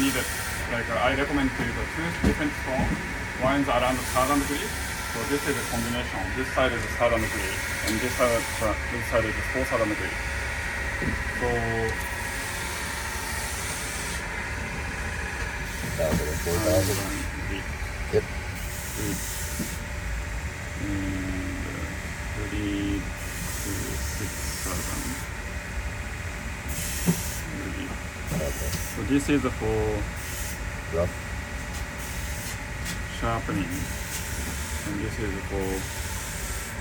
need I recommend to use two different stone. One is around 1,000 degrees. So this is a combination. This side is 1,000 degrees, and this side is 4,000 degrees. So 1,000 and 4,000. Yep. And 3 to 6,000. Okay. So this is for Rough. sharpening, and this is for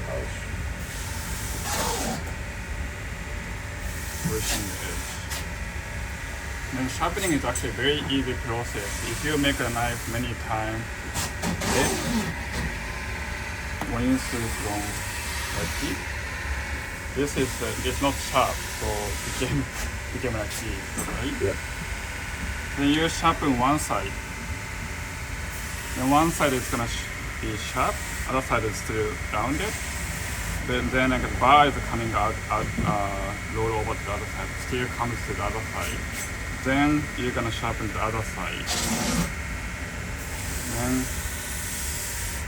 Polish. brushing the edge. And sharpening is actually a very easy process. If you make a knife many times, then when you see from the tip, this is it's not sharp, so it became like this, right? Yep. Then you sharpen one side. Then one side is gonna be sharp, other side is still rounded. Then like the bar is coming out, roll over to the other side, still comes to the other side. Then you're gonna sharpen the other side. Then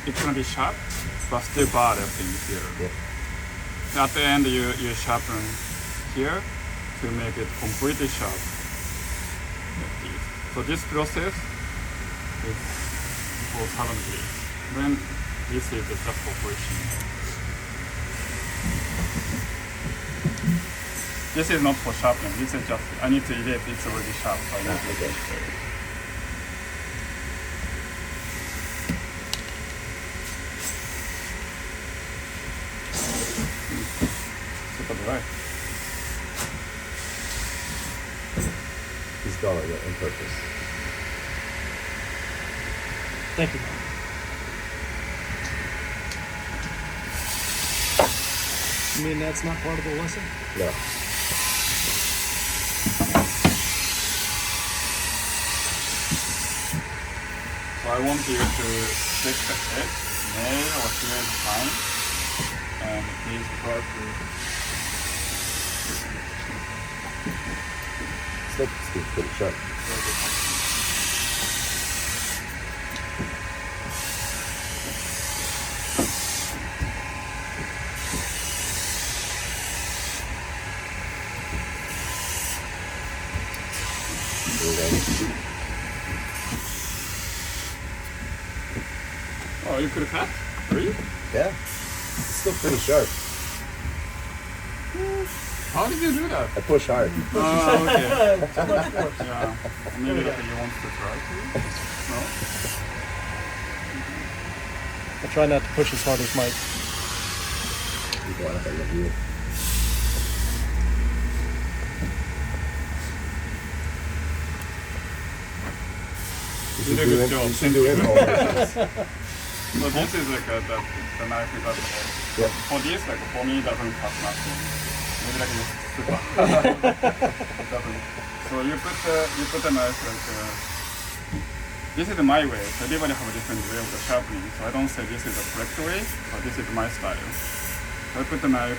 it's gonna be sharp, but still bar left in here. Yep. At the end, you sharpen here to make it completely sharp. Like this. So this process is for 7 days. Then this is just for polishing. This is not for sharpening. This is just I need to erase. It's already sharp. So I need to erase it. Right. He's got it on purpose. Thank you. You mean that's not part of the lesson? No. So I want you to check the edge, nail or here is fine, and please try to. Still pretty sharp. Oh, you could cut? Really? Yeah. It's still pretty sharp. How did you do that? I push hard. Oh, okay. Yeah. Maybe like you want to try to? No? I try not to push as hard as Mike. You go up, I love you. You did a good job. You should do it all. So this is like the knife without the edge. Yep. For this, like for me, it doesn't cut nothing. Maybe like it's super. It doesn't. So you put the knife like. This is my way. So everybody have a different way of the sharpening. So I don't say this is the correct way, but this is my style. So I put the knife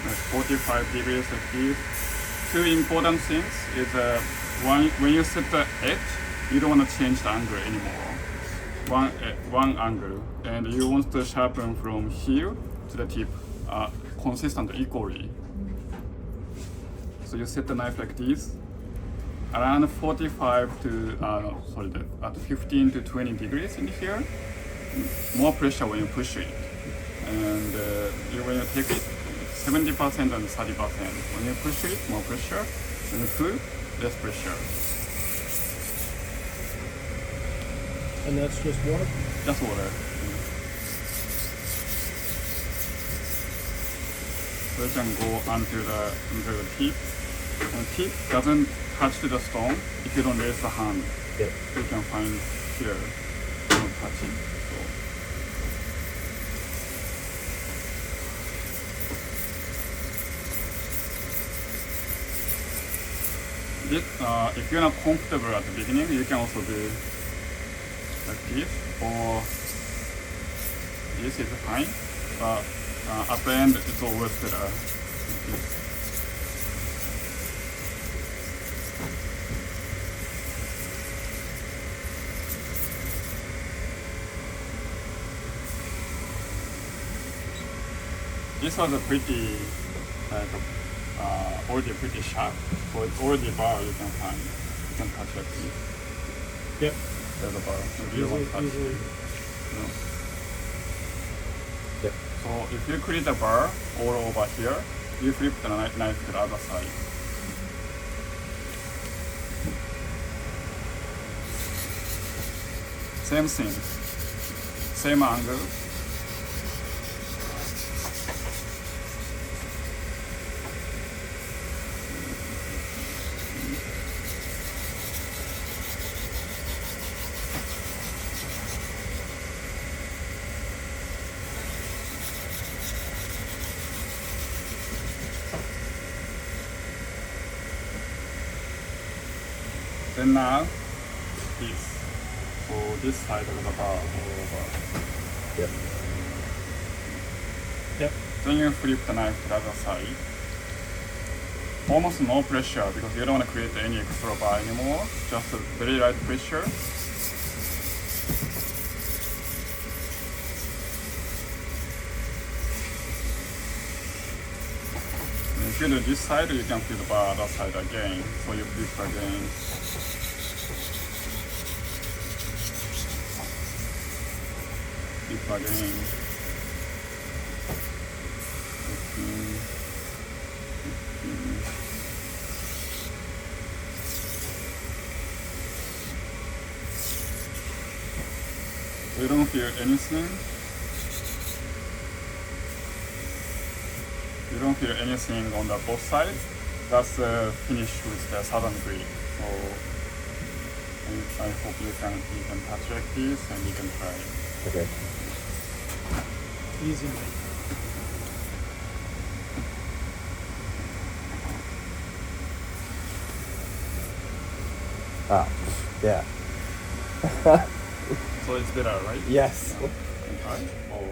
like 45 degrees like this. Two important things is when you set the edge, you don't want to change the angle anymore. One angle, and you want to sharpen from here to the tip consistent equally. So you set the knife like this, around 45 to at 15 to 20 degrees in here. More pressure when you push it, and when you take it, 70% and 30%. When you push it, more pressure. When you pull, less pressure. And that's just water? Just water. So you can go onto the tip. And tip doesn't touch to the stone if you don't raise the hand. Yep. You can find here, don't touch it. So if you're not comfortable at the beginning, you can also do like this, or this is fine, but at the end it's always better like this. this was a pretty already pretty sharp. So it's already bar you can find. You can touch like this. Yep. There's a bar. Maybe you want to touch. Easily. No. Yep. So if you create a bar all over here, you flip the knife to the other side. Same thing, same angle. Then now, this. So this side of the bar all over. Yep. Yep. Then you flip the knife to the other side. Almost no pressure because you don't want to create any extra bar anymore. Just a very light pressure. And if you do this side, you can flip the bar other side again. So you flip again. Flip again. You don't feel anything. You don't feel anything on the both sides. That's finished with the southern green. So I hope you can touch like this and you can try it. Okay. Easy make. Ah, yeah. So it's better, right? Yes. Can try? Oh,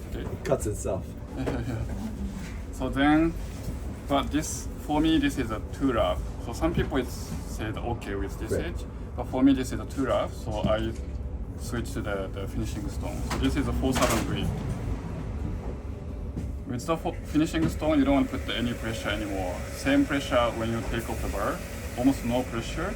okay. Cuts itself. So then, but this, for me, this is a too rough. So some people said okay with this Right. edge, but for me this is a too rough, so I switched to the finishing stone. So this is a 4/7 grade. With the finishing stone, you don't want to put any pressure anymore. Same pressure when you take off the bar, almost no pressure.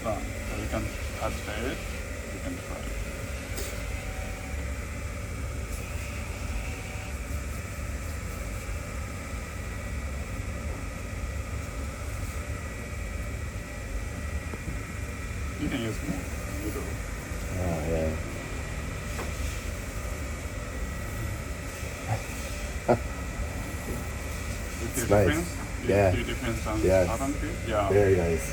So you can touch the edge, you can try it. You can use more middle. Oh, yeah. You feel It's nice. difference? Yeah. You feel difference on Yes. southern grade? Yeah. Very nice.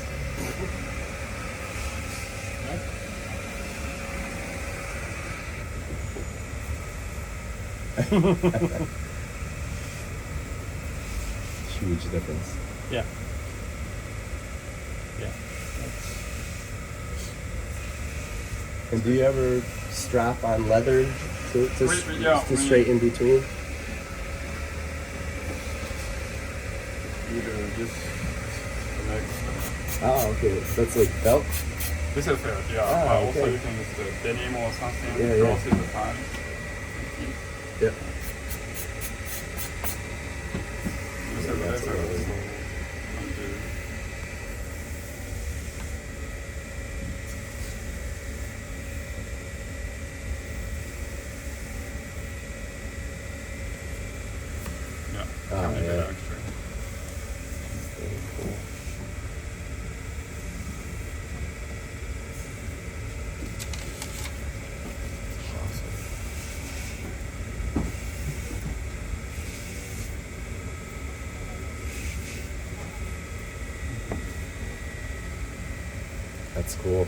Huge difference. Yeah. Yeah. That's, And do you ever strap on leather to Yeah, we- straighten between? You do this leg. Oh, okay. That's like belt. This is fair, yeah. Ah, Also okay. you can use the denim or something. Yeah, yeah. Cross is fine. Yep. This is Yeah, that's leather, what I was so doing. undo. That's cool.